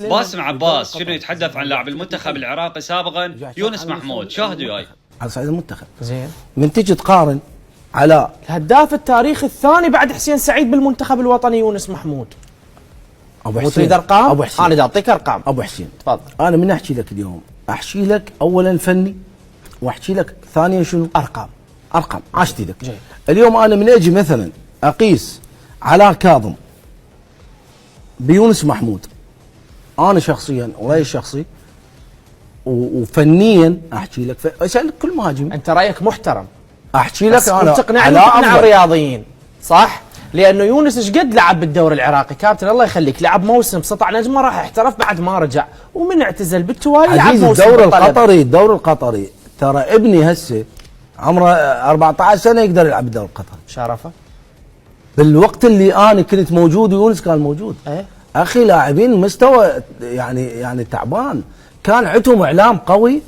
باسم عباس شنو يتحدث عن لاعب المنتخب العراقي سابقا يونس محمود. شاهدوا وياي على صعيد المنتخب. زين، من تجي تقارن على الهداف التاريخي الثاني بعد حسين سعيد بالمنتخب الوطني يونس محمود. ابو حسين، تريد ارقام؟ ابو حسين، انا بدي اعطيك ارقام. ابو حسين تفضل. انا من احكي لك اليوم احكي لك اولا فني واحكي لك ثانيا شنو؟ ارقام. ارقام عشتي لك. جيد. اليوم انا من اجي مثلا اقيس علاء كاظم بيونس محمود، انا شخصيا ورايي الشخصي وفنيا احكي لك اسالك كل مهاجم انت رايك محترم، احكي لك انا تقنعني وتقنع الرياضيين صح؟ لانه يونس ايش قد لعب بالدوري العراقي كابتن الله يخليك، لعب موسم سطع نجمه راح احترف بعد ما رجع ومن اعتزل بالتوالي لعب موسم. الدوري القطري ترى ابني هسه عمره 14 سنه يقدر يلعب بالدوري القطري. شرفه بالوقت اللي انا كنت موجود ويونس كان موجود. ايه اخي لاعبين مستوى يعني تعبان، كان عندهم اعلام قوي